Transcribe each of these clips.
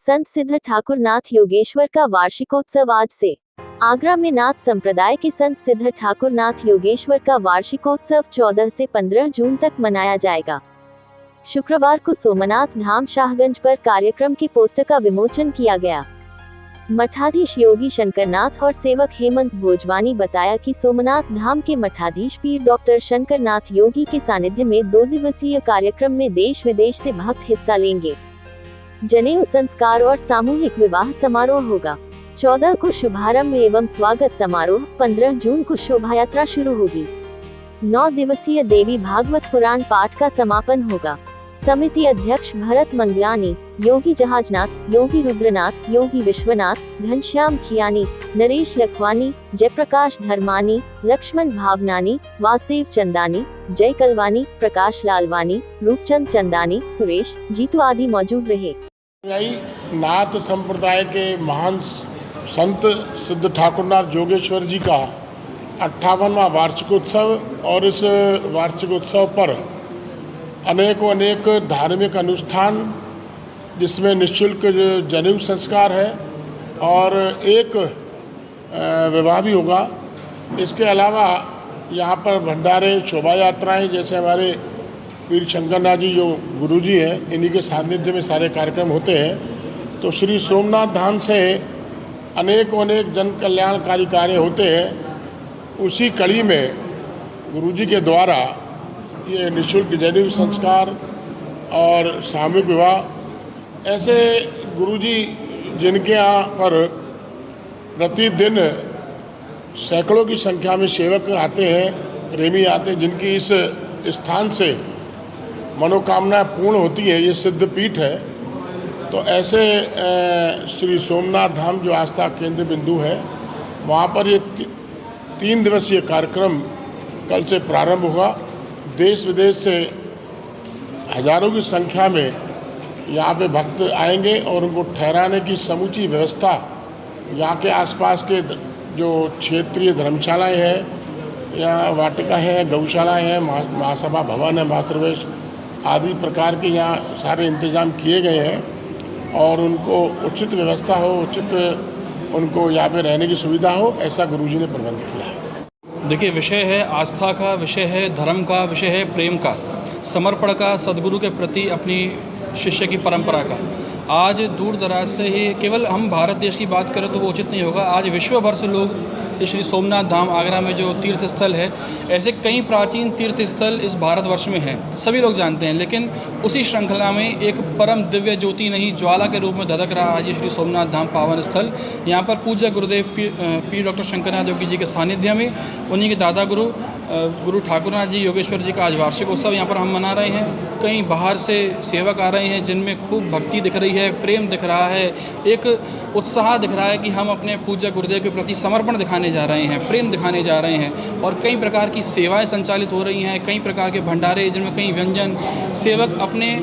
संत सिद्ध ठाकुर नाथ योगेश्वर का वार्षिकोत्सव आज से। आगरा में नाथ संप्रदाय के संत सिद्ध ठाकुर नाथ योगेश्वर का वार्षिकोत्सव 14 से 15 जून तक मनाया जाएगा। शुक्रवार को सोमनाथ धाम शाहगंज पर कार्यक्रम के पोस्टर का विमोचन किया गया। मठाधीश योगी शंकरनाथ और सेवक हेमंत भोजवानी बताया कि सोमनाथ धाम के मठाधीश पीर डॉक्टर शंकरनाथ योगी के सानिध्य में 2 दिवसीय कार्यक्रम में देश विदेश से भक्त हिस्सा लेंगे। जनेऊ संस्कार और सामूहिक विवाह समारोह होगा। 14 को शुभारंभ एवं स्वागत समारोह, 15 जून को शोभा यात्रा शुरू होगी। 9 दिवसीय देवी भागवत पुराण पाठ का समापन होगा। समिति अध्यक्ष भरत मंगलानी, योगी जहाजनाथ, योगी रुद्रनाथ, योगी विश्वनाथ, घनश्याम खियानी, नरेश लखवानी, जयप्रकाश धर्मानी, लक्ष्मण भावनानी, वासुदेव चंदानी, जय कलवानी, प्रकाश लालवानी, रूपचंद चंदानी, सुरेश जीतू आदि मौजूद रहे। नाथ संप्रदाय के महान संत सिद्ध ठाकुरनाथ योगेश्वर जी का 58वां वार्षिकोत्सव और इस वार्षिकोत्सव पर अनेक धार्मिक अनुष्ठान, जिसमें निःशुल्क जनेऊ संस्कार है और एक विवाह भी होगा। इसके अलावा यहाँ पर भंडारे, शोभा यात्राएँ, जैसे हमारे पीर शंकरनाथ जी जो गुरुजी हैं, इन्हीं के सानिध्य में सारे कार्यक्रम होते हैं। तो श्री सोमनाथ धाम से अनेक जन कल्याणकारी कार्य होते हैं। उसी कड़ी में गुरुजी के द्वारा ये निःशुल्क जनेऊ संस्कार और सामूहिक विवाह, ऐसे गुरुजी जिनके यहाँ पर प्रतिदिन सैकड़ों की संख्या में सेवक आते हैं, प्रेमी आते हैं, जिनकी इस स्थान से मनोकामना पूर्ण होती है। ये सिद्ध पीठ है। तो ऐसे श्री सोमनाथ धाम जो आस्था केंद्र बिंदु है, वहाँ पर ये 3 दिवसीय कार्यक्रम कल से प्रारंभ हुआ। देश विदेश से हजारों की संख्या में यहाँ पे भक्त आएंगे और उनको ठहराने की समूची व्यवस्था यहाँ के आसपास के जो क्षेत्रीय धर्मशालाएं हैं, यहाँ वाटिका है, गौशालाएं हैं, महासभा भवन है, मातृवेश आदि प्रकार के यहाँ सारे इंतजाम किए गए हैं और उनको उचित व्यवस्था हो, उचित उनको यहाँ पे रहने की सुविधा हो, ऐसा गुरुजी ने प्रबंध किया है। देखिए, विषय है आस्था का, विषय है धर्म का, विषय है प्रेम का, समर्पण का, सदगुरु के प्रति अपनी शिष्य की परंपरा का। आज दूर दराज से ही, केवल हम भारत देश की बात करें तो वो उचित नहीं होगा, आज विश्व भर से लोग श्री सोमनाथ धाम आगरा में जो तीर्थ स्थल है, ऐसे कई प्राचीन तीर्थ स्थल इस भारतवर्ष में हैं, सभी लोग जानते हैं। लेकिन उसी श्रृंखला में एक परम दिव्य ज्योति नहीं, ज्वाला के रूप में धधक रहा आज श्री सोमनाथ धाम पावन स्थल। यहाँ पर पूज्य गुरुदेव पीर डॉक्टर शंकरनाथ योगी जी के सानिध्य में उन्हीं के दादा गुरु ठाकुरनाथ जी योगेश्वर जी का आज वार्षिक उत्सव यहाँ पर हम मना रहे हैं। कई बाहर से सेवक आ रहे हैं, जिनमें खूब भक्ति दिख रही है, प्रेम दिख रहा है, एक उत्साह दिख रहा है कि हम अपने पूज्य गुरुदेव के प्रति समर्पण दिखाने जा रहे हैं, प्रेम दिखाने जा रहे हैं। और कई प्रकार की सेवाएं संचालित हो रही हैं, कई प्रकार के भंडारे, जिनमें कई व्यंजन, सेवक अपने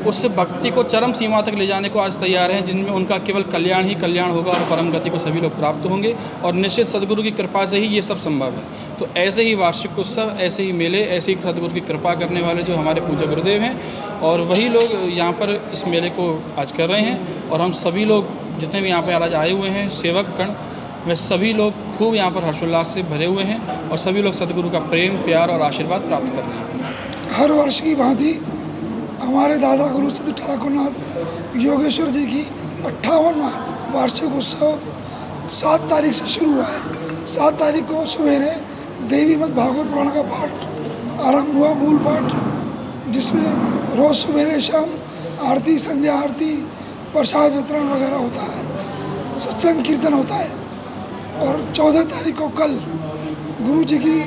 उस भक्ति को चरम सीमा तक ले जाने को आज तैयार हैं, जिनमें उनका केवल कल्याण ही कल्याण होगा और परम गति को सभी लोग प्राप्त होंगे। और निश्चित सदगुरु की कृपा से ही ये सब संभव है। तो ऐसे ही वार्षिक उत्सव, ऐसे ही मेले, ऐसे ही सदगुरु की कृपा करने वाले जो हमारे पूज्य गुरुदेव हैं, और वही लोग यहाँ पर इस मेले को आज कर रहे हैं। और हम सभी लोग जितने भी यहाँ पर आज आए हुए हैं सेवक गण, वे सभी लोग खूब यहाँ पर हर्षोल्लास से भरे हुए हैं और सभी लोग सदगुरु का प्रेम, प्यार और आशीर्वाद प्राप्त कर रहे हैं। हर वर्ष की भांति हमारे दादा गुरु सिद्ध ठाकुरनाथ योगेश्वर जी की 58वां वार्षिक उत्सव 7 तारीख से शुरू हुआ है। 7 तारीख को सवेरे देवी मद भागवत पुराण का पाठ आरंभ हुआ, मूल पाठ, जिसमें रोज़ सवेरे शाम आरती, संध्या आरती, प्रसाद वितरण वगैरह होता है, सत्संग कीर्तन होता है। और 14 तारीख को कल गुरु जी की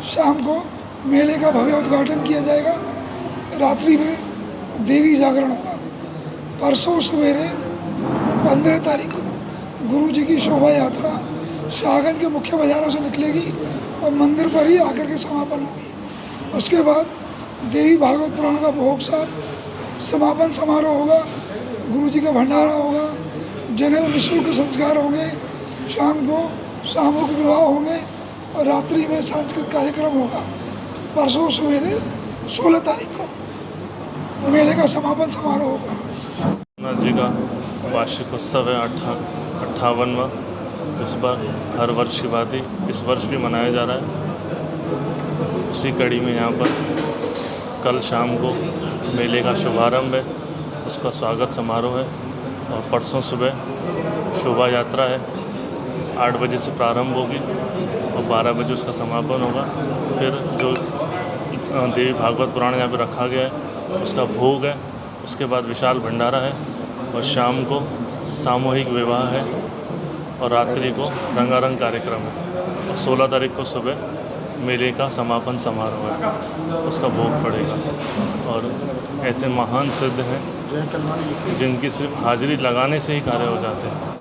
शाम को मेले का भव्य उद्घाटन किया जाएगा। रात्रि में देवी जागरण होगा। परसों सवेरे 15 तारीख को गुरु जी की शोभा यात्रा शाहगंज के मुख्य बाजारों से निकलेगी और मंदिर पर ही आकर के समापन होगी। उसके बाद देवी भागवत पुराण का भोग साहब समापन समारोह होगा, गुरु जी का भंडारा होगा, जनेऊ निःशुल्क संस्कार होंगे, शाम को सामूहिक विवाह होंगे और रात्रि में सांस्कृतिक कार्यक्रम होगा। परसों सवेरे 16 तारीख को मेले का समापन समारोह होगा। नाथ जी का वार्षिक उत्सव है 58वां। इस बार हर वर्ष की भांति इस वर्ष भी मनाया जा रहा है। उसी कड़ी में यहाँ पर कल शाम को मेले का शुभारंभ है, उसका स्वागत समारोह है और परसों सुबह शोभा यात्रा है। 8 बजे से प्रारंभ होगी और 12 बजे उसका समापन होगा। फिर जो देवी भागवत पुराण यहाँ पर रखा गया है उसका भोग है। उसके बाद विशाल भंडारा है और शाम को सामूहिक विवाह है और रात्रि को रंगारंग कार्यक्रम है और 16 तारीख को सुबह मेले का समापन समारोह है, उसका भोग पड़ेगा। और ऐसे महान सिद्ध हैं जिनकी सिर्फ हाजिरी लगाने से ही कार्य हो जाते हैं।